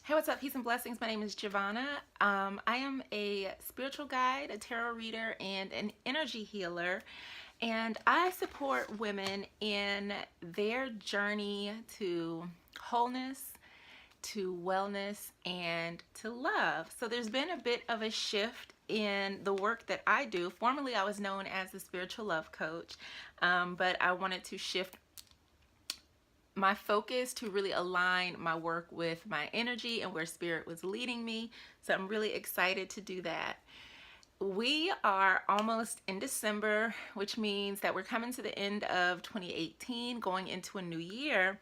Hey, what's up? Peace and blessings. My name is Jovhannah. I am a spiritual guide, a tarot reader, and an energy healer. And I support women in their journey to wholeness, to wellness, and to love. So there's been a bit of a shift in the work that I do. Formerly, I was known as the spiritual love coach, but I wanted to shift my focus to really align my work with my energy and where spirit was leading me. So I'm really excited to do that. We are almost in December, which means that we're coming to the end of 2018, going into a new year.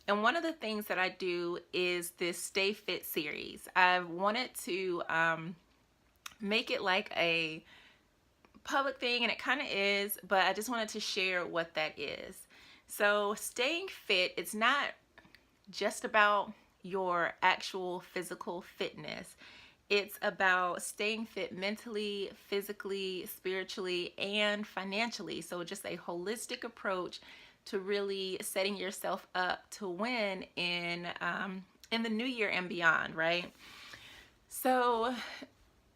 And one of the things that I do is this Stay Fit series. I've wanted to make it like a public thing, and it kind of is, but I just wanted to share what that is. So staying fit, it's not just about your actual physical fitness. It's about staying fit mentally, physically, spiritually, and financially. So just a holistic approach to really setting yourself up to win in the new year and beyond, right? So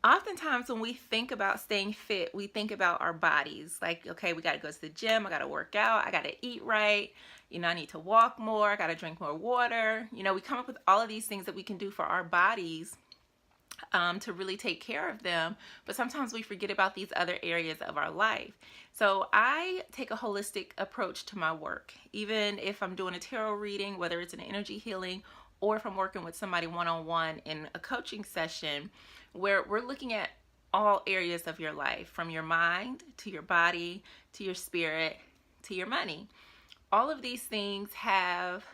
oftentimes when we think about staying fit, we think about our bodies. Like, okay, we got to go to the gym, I got to work out, I got to eat right, I need to walk more, I got to drink more water. We come up with all of these things that we can do for our bodies to really take care of them. But sometimes we forget about these other areas of our life. So I take a holistic approach to my work. Even if I'm doing a tarot reading, whether it's an energy healing, or if I'm working with somebody one-on-one in a coaching session, where we're looking at all areas of your life, from your mind to your body to your spirit to your money. All of these things have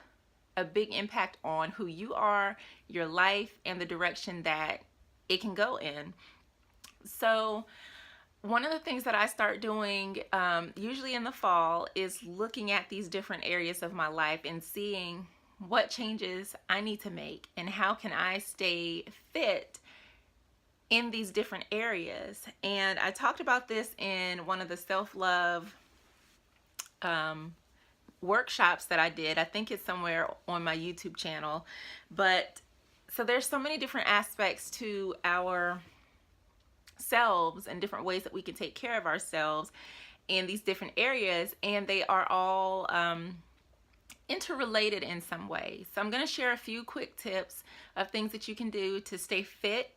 a big impact on who you are, your life, and the direction that it can go in. So one of the things that I start doing usually in the fall is looking at these different areas of my life and seeing what changes I need to make and how can I stay fit in these different areas. And I talked about this in one of the self-love workshops that I did. I think it's somewhere on my YouTube channel. But so there's so many different aspects to our selves and different ways that we can take care of ourselves in these different areas, and they are all interrelated in some way. So I'm going to share a few quick tips of things that you can do to stay fit.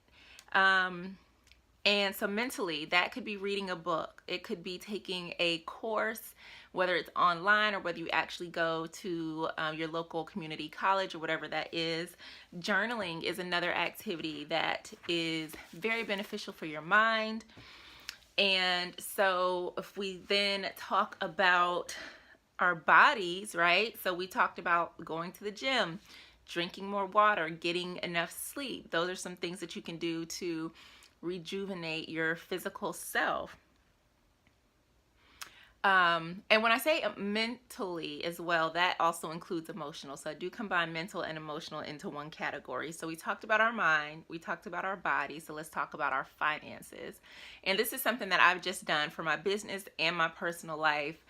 And so mentally, that could be reading a book. It could be taking a course, whether it's online or whether you actually go to your local community college or whatever that is. Journaling is another activity that is very beneficial for your mind. And so if we then talk about our bodies, right? So we talked about going to the gym, drinking more water, getting enough sleep. Those are some things that you can do to rejuvenate your physical self. And when I say mentally as well, that also includes emotional. So I do combine mental and emotional into one category. So we talked about our mind, we talked about our body, so let's talk about our finances. And this is something that I've just done for my business and my personal life.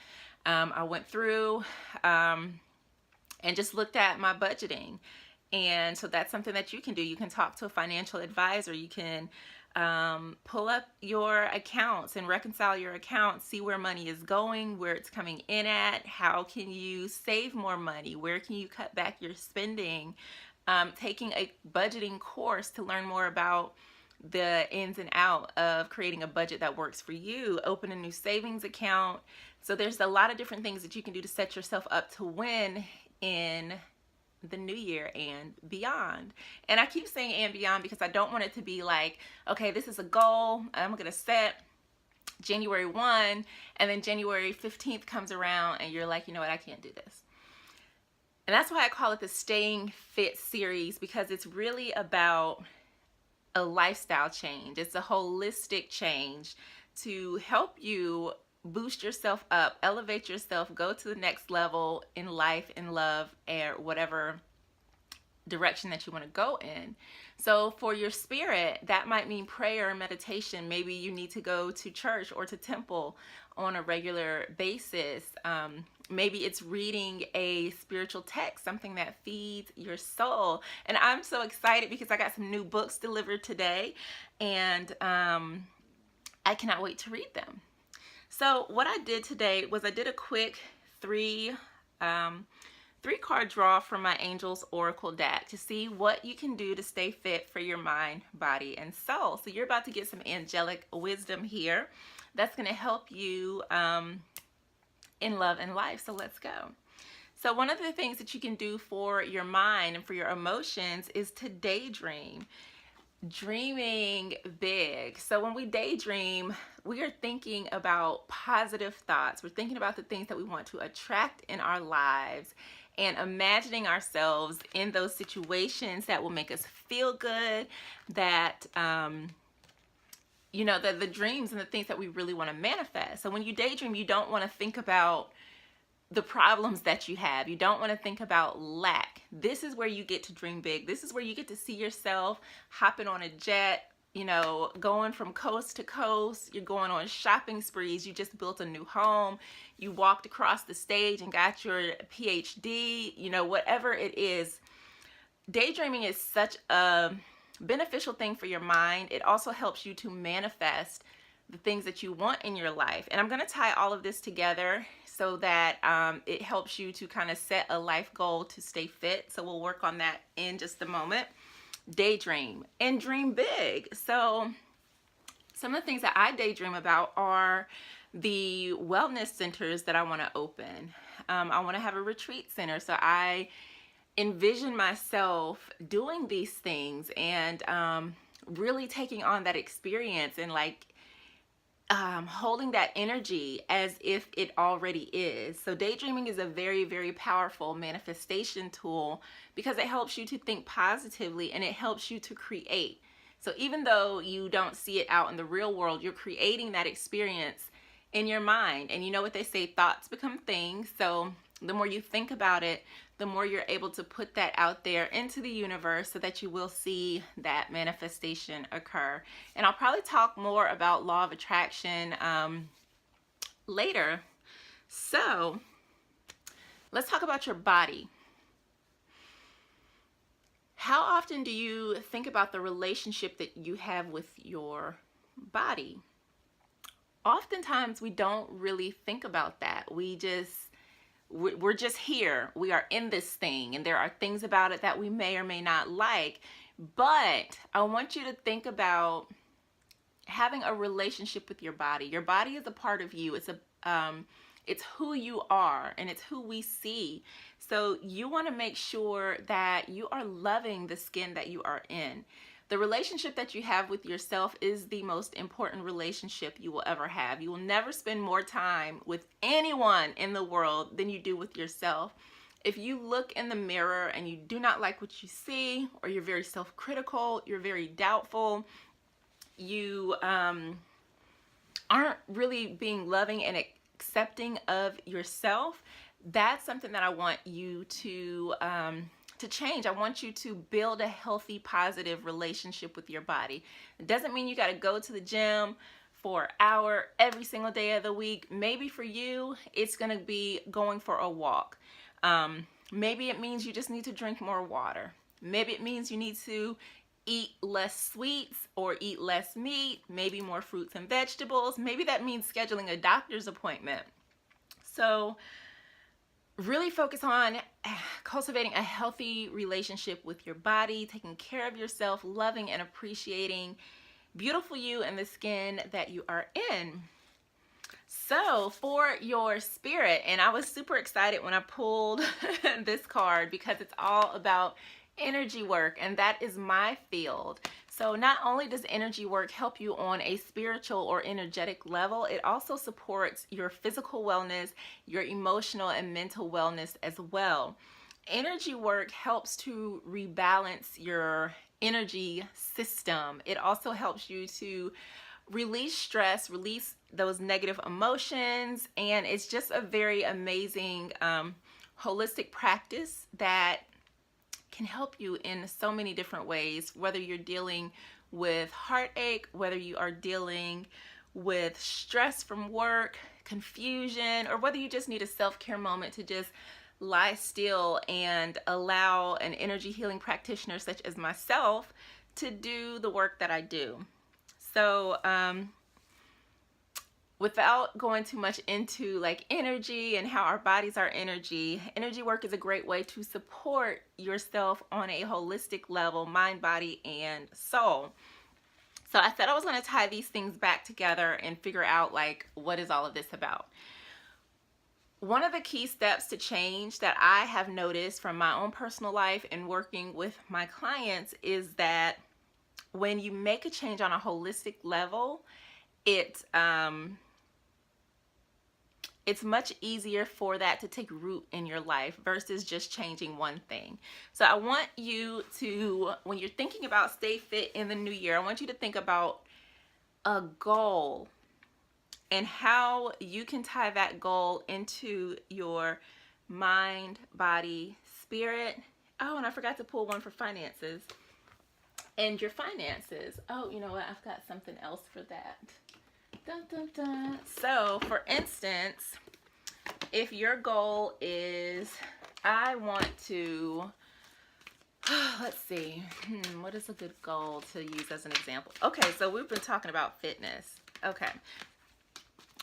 I went through and just looked at my budgeting. And so that's something that you can do. You can talk to a financial advisor. You can pull up your accounts and reconcile your accounts, see where money is going, where it's coming in at, how can you save more money, where can you cut back your spending, taking a budgeting course to learn more about the ins and out of creating a budget that works for you, open a new savings account. So there's a lot of different things that you can do to set yourself up to win in the new year and beyond. And I keep saying and beyond because I don't want it to be like, okay, this is a goal I'm gonna set January 1, and then January 15th comes around and you're like, you know what, I can't do this. And that's why I call it the Staying Fit series, because it's really about a lifestyle change. It's a holistic change to help you boost yourself up, elevate yourself, go to the next level in life, in love, and whatever direction that you want to go in. So for your spirit, that might mean prayer and meditation. Maybe you need to go to church or to temple on a regular basis. Maybe it's reading a spiritual text, something that feeds your soul. And I'm so excited because I got some new books delivered today, and I cannot wait to read them. So what I did today was I did a quick three card draw from my Angels Oracle deck to see what you can do to stay fit for your mind, body, and soul. So you're about to get some angelic wisdom here that's going to help you in love and life. So let's go. So one of the things that you can do for your mind and for your emotions is to daydream. Dreaming big. So when we daydream, we are thinking about positive thoughts. We're thinking about the things that we want to attract in our lives and imagining ourselves in those situations that will make us feel good, that you know, the dreams and the things that we really want to manifest. So when you daydream, you don't want to think about the problems that you have. You don't want to think about lack. This is where you get to dream big. This is where you get to see yourself hopping on a jet, you know, going from coast to coast. You're going on shopping sprees. You just built a new home. You walked across the stage and got your PhD, you know, whatever it is. Daydreaming is such a beneficial thing for your mind. It also helps you to manifest the things that you want in your life. And I'm going to tie all of this together so that it helps you to kind of set a life goal to stay fit. So we'll work on that in just a moment. Daydream and dream big. So some of the things that I daydream about are the wellness centers that I want to open. I want to have a retreat center. So I envision myself doing these things and really taking on that experience and like holding that energy as if it already is. So daydreaming is a very, very powerful manifestation tool because it helps you to think positively and it helps you to create. So even though you don't see it out in the real world, you're creating that experience in your mind. And you know what they say, thoughts become things. So the more you think about it, the more you're able to put that out there into the universe so that you will see that manifestation occur. And I'll probably talk more about law of attraction later. So let's talk about your body. How often do you think about the relationship that you have with your body? Oftentimes we don't really think about that. We're just here. We are in this thing, and there are things about it that we may or may not like. But I want you to think about having a relationship with your body. Your body is a part of you. It's who you are, and it's who we see. So you want to make sure that you are loving the skin that you are in. The relationship that you have with yourself is the most important relationship you will ever have. You will never spend more time with anyone in the world than you do with yourself. If you look in the mirror and you do not like what you see, or you're very self-critical, you're very doubtful, you aren't really being loving and accepting of yourself, that's something that I want you to change. I want you to build a healthy, positive relationship with your body. It doesn't mean you got to go to the gym for an hour every single day of the week. Maybe for you, it's going to be going for a walk. Maybe it means you just need to drink more water. Maybe it means you need to eat less sweets or eat less meat, maybe more fruits and vegetables. Maybe that means scheduling a doctor's appointment. So really focus on cultivating a healthy relationship with your body, taking care of yourself, loving and appreciating beautiful you and the skin that you are in. So for your spirit, and I was super excited when I pulled this card because it's all about energy work, and that is my field. So not only does energy work help you on a spiritual or energetic level, it also supports your physical wellness, your emotional and mental wellness as well. Energy work helps to rebalance your energy system. It also helps you to release stress, release those negative emotions, and it's just a very amazing holistic practice that can help you in so many different ways, whether you're dealing with heartache, whether you are dealing with stress from work, confusion, or whether you just need a self-care moment to just lie still and allow an energy healing practitioner such as myself to do the work that I do. So without going too much into like energy and how our bodies are energy work is a great way to support yourself on a holistic level, mind, body, and soul. So I said I was going to tie these things back together and figure out like, what is all of this about? One of the key steps to change that I have noticed from my own personal life and working with my clients is that when you make a change on a holistic level, it's much easier for that to take root in your life versus just changing one thing. So I want you to, when you're thinking about stay fit in the new year, I want you to think about a goal and how you can tie that goal into your mind, body, spirit. Oh, and I forgot to pull one for finances. And your finances. Oh, you know what? I've got something else for that. Dun, dun, dun. So, for instance, if your goal is, I want to, let's see, what is a good goal to use as an example? Okay, so we've been talking about fitness. Okay.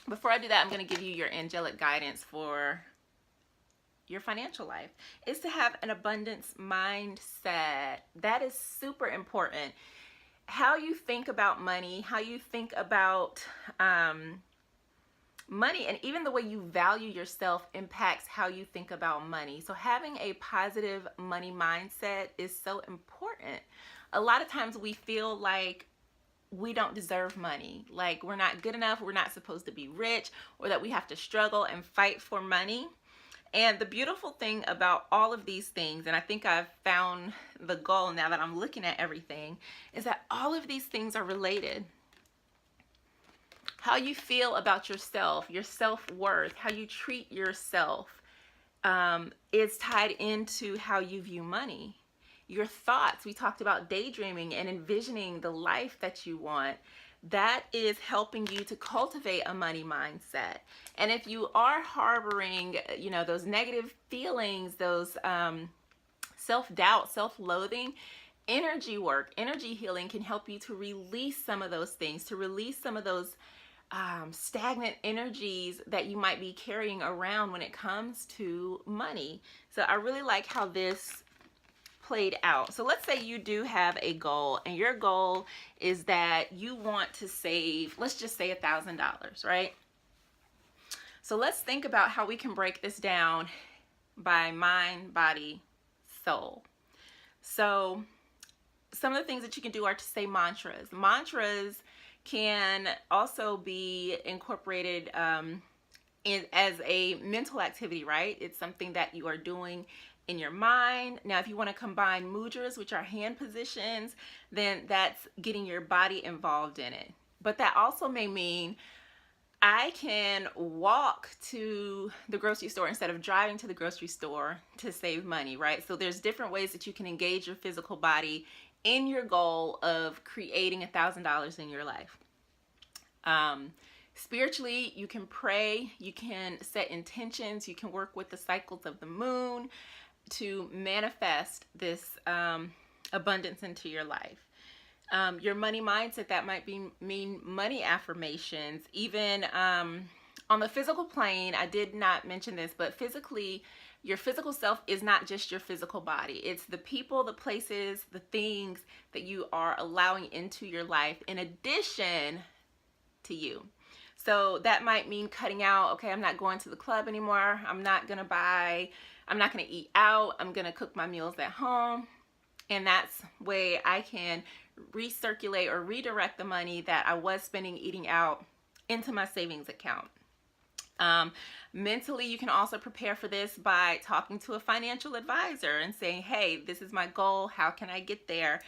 Before I do that, I'm going to give you your angelic guidance for your financial life. Is to have an abundance mindset. That is super important. How you think about money, how you think about money, and even the way you value yourself impacts how you think about money. So having a positive money mindset is so important. A lot of times we feel like we don't deserve money, like we're not good enough, we're not supposed to be rich, or that we have to struggle and fight for money. And the beautiful thing about all of these things, and I think I've found the goal now that I'm looking at everything, is that all of these things are related. How you feel about yourself, your self-worth, how you treat yourself is tied into how you view money. Your thoughts, we talked about daydreaming and envisioning the life that you want. That is helping you to cultivate a money mindset. And if you are harboring, you know, those negative feelings, those self-doubt, self-loathing, energy work, energy healing can help you to release some of those things, to release some of those stagnant energies that you might be carrying around when it comes to money. So I really like how this played out. So let's say you do have a goal, and your goal is that you want to save, let's just say $1,000, right? So let's think about how we can break this down by mind, body, soul. So some of the things that you can do are to say mantras. Mantras can also be incorporated as a mental activity, right? It's something that you are doing in your mind. Now, if you want to combine mudras, which are hand positions, then that's getting your body involved in it. But that also may mean I can walk to the grocery store instead of driving to the grocery store to save money, right? So there's different ways that you can engage your physical body in your goal of creating $1,000 in your life. Spiritually, you can pray, you can set intentions, you can work with the cycles of the moon to manifest this abundance into your life. Your money mindset, that might mean money affirmations. Even on the physical plane, I did not mention this, but physically, your physical self is not just your physical body. It's the people, the places, the things that you are allowing into your life in addition to you. So that might mean cutting out, okay, I'm not going to the club anymore. I'm not going to eat out. I'm going to cook my meals at home. And that's way I can recirculate or redirect the money that I was spending eating out into my savings account. Mentally, you can also prepare for this by talking to a financial advisor and saying, hey, this is my goal. How can I get there?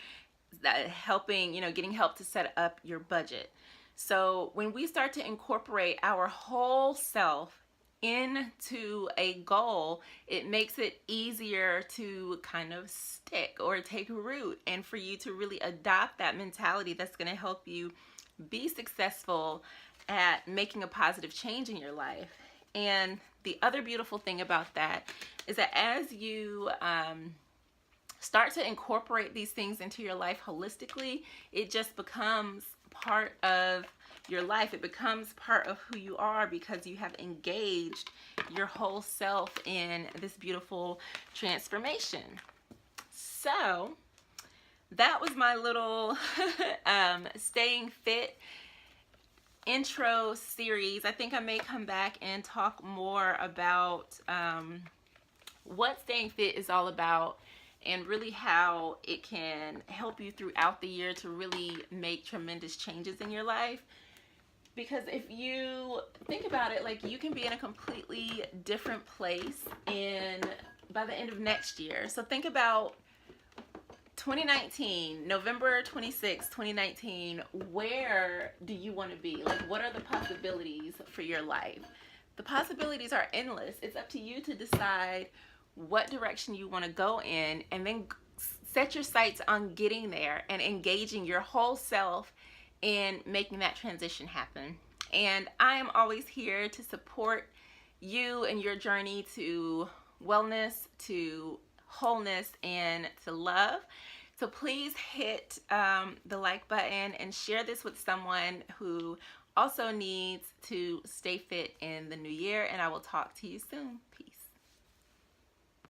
Helping, getting help to set up your budget. So when we start to incorporate our whole self into a goal, it makes it easier to kind of stick or take root, and for you to really adopt that mentality that's going to help you be successful at making a positive change in your life. And the other beautiful thing about that is that as you start to incorporate these things into your life holistically, it just becomes part of your life. It becomes part of who you are because you have engaged your whole self in this beautiful transformation. So that was my little staying fit intro series. I think I may come back and talk more about what staying fit is all about, and really how it can help you throughout the year to really make tremendous changes in your life. Because if you think about it, like, you can be in a completely different place by the end of next year. So think about 2019, November 26, 2019, where do you want to be? Like, what are the possibilities for your life? The possibilities are endless. It's up to you to decide what direction you want to go in, and then set your sights on getting there and engaging your whole self in making that transition happen. And I am always here to support you and your journey to wellness, to wholeness, and to love. So please hit the like button and share this with someone who also needs to stay fit in the new year. And I will talk to you soon. Peace.